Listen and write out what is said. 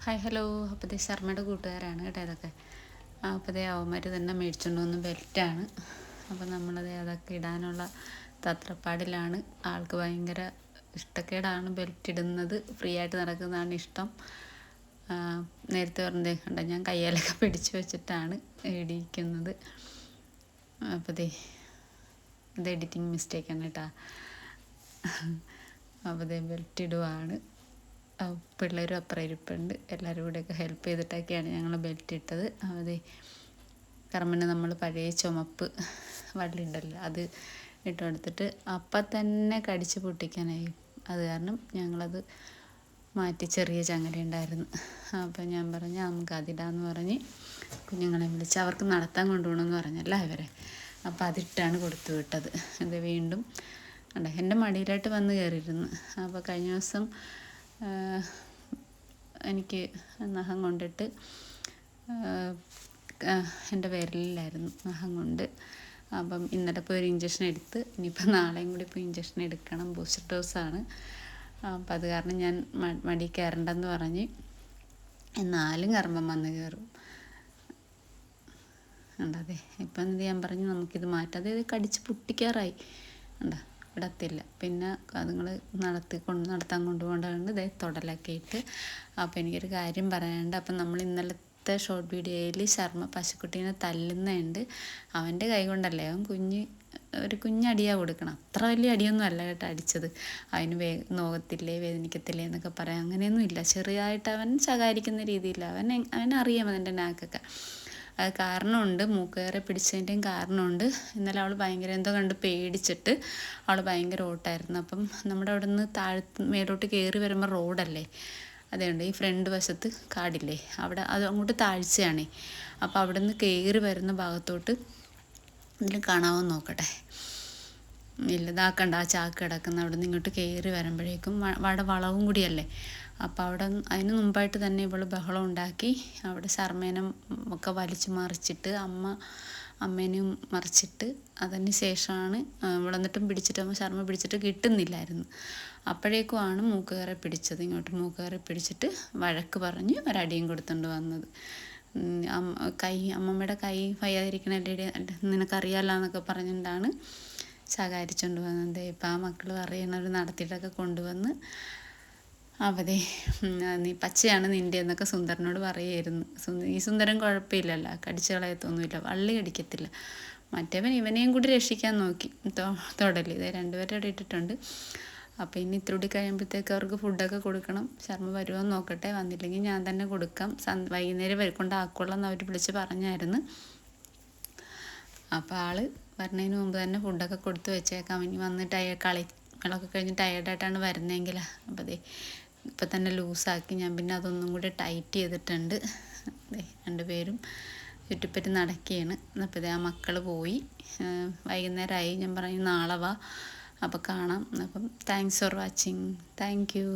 Hi hello. അപ്പോൾ ദേ ശർമ്മയുടെ കൂട്ടുകാരാണ് കേട്ടോ ഇതൊക്കെ. അപ്പോൾ ദേ അവന്മാർ തന്നെ മേടിച്ചുകൊണ്ട് വന്ന ബെൽറ്റാണ്. അപ്പോൾ നമ്മളത് അതൊക്കെ ഇടാനുള്ള തത്രപ്പാടിലാണ്. ആൾക്ക് ഭയങ്കര ഇഷ്ടക്കേടാണ് ബെൽറ്റ് ഇടുന്നത്. ഫ്രീ ആയിട്ട് നടക്കുന്നതാണ് ഇഷ്ടം. നേരത്തെ പറഞ്ഞതേ കണ്ട ഞാൻ കയ്യിലൊക്കെ പിടിച്ച് വെച്ചിട്ടാണ് ഇടിക്കുന്നത്. അപ്പോൾ ദേ ഇത് എഡിറ്റിംഗ് മിസ്റ്റേക്കാണ് കേട്ടോ. അപ്പോൾ ദേ ബെൽറ്റ് ഇടുവാണ്. പിള്ളേരും അപ്പുറം ഇരിപ്പുണ്ട്. എല്ലാവരും കൂടെയൊക്കെ ഹെൽപ്പ് ചെയ്തിട്ടൊക്കെയാണ് ഞങ്ങൾ ബെൽറ്റ് ഇട്ടത്. അതെ കർമ്മന് നമ്മൾ പഴയ ചുമപ്പ് വള്ളിയുണ്ടല്ലോ അത് ഇട്ട് കൊടുത്തിട്ട് അപ്പം തന്നെ കടിച്ച് പൊട്ടിക്കാനായി. അത് കാരണം ഞങ്ങളത് മാറ്റി ചെറിയ ചങ്ങല ഉണ്ടായിരുന്നു. അപ്പം ഞാൻ പറഞ്ഞു നമുക്ക് അതിടാന്ന് പറഞ്ഞ് കുഞ്ഞുങ്ങളെ വിളിച്ച് അവർക്ക് നടത്താൻ കൊണ്ടുപോകണമെന്ന് പറഞ്ഞല്ലോ അവരെ. അപ്പം അതിട്ടാണ് കൊടുത്തു വിട്ടത്. അത് വീണ്ടും ഉണ്ട് എൻ്റെ മടിയിലായിട്ട് വന്ന് കയറിയിരുന്നു. അപ്പോൾ കഴിഞ്ഞ ദിവസം എനിക്ക് നഖം കൊണ്ടിട്ട് എൻ്റെ വിരലിലായിരുന്നു നഖം കൊണ്ട്. അപ്പം ഇന്നലെ പോയി ഒരു ഇഞ്ചക്ഷൻ എടുത്ത് ഇനിയിപ്പോൾ നാളെയും കൂടി പോയി ഇഞ്ചക്ഷൻ എടുക്കണം. ബൂസ്റ്റർ ഡോസാണ്. അപ്പം അത് കാരണം ഞാൻ മടി കയറണ്ടെന്ന് പറഞ്ഞ് എന്നാലും കർമ്മം വന്ന് കയറും. ഉണ്ടതെ ഇപ്പം എന്ത് ഞാൻ പറഞ്ഞു നമുക്കിത് മാറ്റാം. അതായത് കടിച്ച് പൊട്ടിക്കാറായി ഉണ്ടോ ഇടത്തില്ല. പിന്നെ അതുങ്ങൾ നടത്താൻ കൊണ്ടുപോകേണ്ടതുകൊണ്ട് ഇതേ തൊടലൊക്കെ ഇട്ട്. അപ്പോൾ എനിക്കൊരു കാര്യം പറയാനുണ്ട്. അപ്പം നമ്മൾ ഇന്നലത്തെ ഷോർട്ട് വീഡിയോയിൽ ശർമ്മ പശുക്കുട്ടീനെ തല്ലുന്നുണ്ട്. അവൻ്റെ കൈ കൊണ്ടല്ലേ അവൻ ഒരു കുഞ്ഞടിയാണ് കൊടുക്കണം. അത്ര വലിയ അടിയൊന്നും അല്ല കേട്ടോ അടിച്ചത്. അതിന് നോകത്തില്ലേ വേദനിക്കത്തില്ലേ എന്നൊക്കെ പറയാം. അങ്ങനെയൊന്നും ഇല്ല. ചെറിയതായിട്ട് അവൻ ശകാരിക്കുന്ന രീതിയിൽ അവനറിയാം അതിൻ്റെ നാക്കൊക്കെ. അത് കാരണമുണ്ട്. മൂക്കേറെ പിടിച്ചതിൻ്റെയും കാരണമുണ്ട്. ഇന്നലെ അവൾ ഭയങ്കര എന്തോ കണ്ട് പേടിച്ചിട്ട് അവൾ ഭയങ്കര ഓട്ടമായിരുന്നു. അപ്പം നമ്മുടെ അവിടെ നിന്ന് മേലോട്ട് കയറി വരുമ്പോൾ റോഡല്ലേ, അതുകൊണ്ട് ഈ ഫ്രണ്ട് വശത്ത് കാടില്ലേ അവിടെ അത് അങ്ങോട്ട് താഴ്ചയാണേ. അപ്പോൾ അവിടെ നിന്ന് കയറി വരുന്ന ഭാഗത്തോട്ട് എന്തെങ്കിലും കാണാമോ നോക്കട്ടെ. ഇല്ല ഇതാക്കണ്ട ആ ചാക്ക് കിടക്കുന്ന അവിടെ നിന്ന് ഇങ്ങോട്ട് കയറി വരുമ്പോഴേക്കും വളവും കൂടിയല്ലേ. അപ്പോൾ അവിടെ അതിന് മുമ്പായിട്ട് തന്നെ ഇവൾ ബഹളം ഉണ്ടാക്കി. അവിടെ ശർമ്മേനം ഒക്കെ വലിച്ചു മറിച്ചിട്ട് അമ്മേനെയും മറിച്ചിട്ട് അതിന് ശേഷമാണ് ഇവളെന്നിട്ടും പിടിച്ചിട്ട് ശർമ്മ പിടിച്ചിട്ട് കിട്ടുന്നില്ലായിരുന്നു. അപ്പോഴേക്കുമാണ് മൂക്കുകയറെ പിടിച്ചത്. ഇങ്ങോട്ട് മൂക്കുകയറെ പിടിച്ചിട്ട് വഴക്ക് പറഞ്ഞ് ഒരടിയും കൊടുത്തുകൊണ്ട് വന്നത്. അമ്മമ്മയുടെ കൈ വയ്യാതിരിക്കണല്ലേ നിനക്കറിയാമല്ലോ എന്നൊക്കെ പറഞ്ഞിട്ടാണ് ശകാരിച്ചുകൊണ്ട് വന്നത്. ഇപ്പം ആ മക്കൾ പറയണവർ നടത്തിയിട്ടൊക്കെ കൊണ്ടുവന്ന് അവതെ നീ പച്ചയാണ് നിൻ്റെ എന്നൊക്കെ സുന്ദരനോട് പറയുമായിരുന്നു. ഈ സുന്ദരൻ കുഴപ്പമില്ലല്ലോ, കടിച്ചു കളയത്തൊന്നുമില്ല, വള്ളി കടിക്കത്തില്ല. മറ്റേവൻ ഇവനെയും കൂടി രക്ഷിക്കാൻ നോക്കി തൊടൽ. ഇത് രണ്ടുപേരും അവിടെ ഇട്ടിട്ടുണ്ട്. അപ്പോൾ ഇനി ഇത്തിരി കഴിയുമ്പോഴത്തേക്ക് അവർക്ക് ഫുഡൊക്കെ കൊടുക്കണം. ശർമ്മ വരുമോ നോക്കട്ടെ. വന്നില്ലെങ്കിൽ ഞാൻ തന്നെ കൊടുക്കാം. വൈകുന്നേരം കൊണ്ടാക്കുള്ളൂ എന്ന് അവർ വിളിച്ച് പറഞ്ഞായിരുന്നു. അപ്പോൾ ആൾ വരുന്നതിന് മുമ്പ് തന്നെ ഫുഡൊക്കെ കൊടുത്ത് വെച്ചേക്കാം. ഇനി വന്നിട്ട് കളികളൊക്കെ കഴിഞ്ഞ് ടയേർഡായിട്ടാണ് വരുന്നതെങ്കിൽ. അപ്പോൾ അതെ ഇപ്പം തന്നെ ലൂസാക്കി ഞാൻ പിന്നെ അതൊന്നും കൂടി ടൈറ്റ് ചെയ്തിട്ടുണ്ട്. രണ്ടുപേരും ചുറ്റിപ്പറ്റി നടക്കുകയാണ്. അപ്പോൾ ആ മക്കൾ പോയി. വൈകുന്നേരമായി. ഞാൻ പറഞ്ഞു നാളെ വാ അപ്പോൾ കാണാം. അപ്പം thanks for watching. Thank you.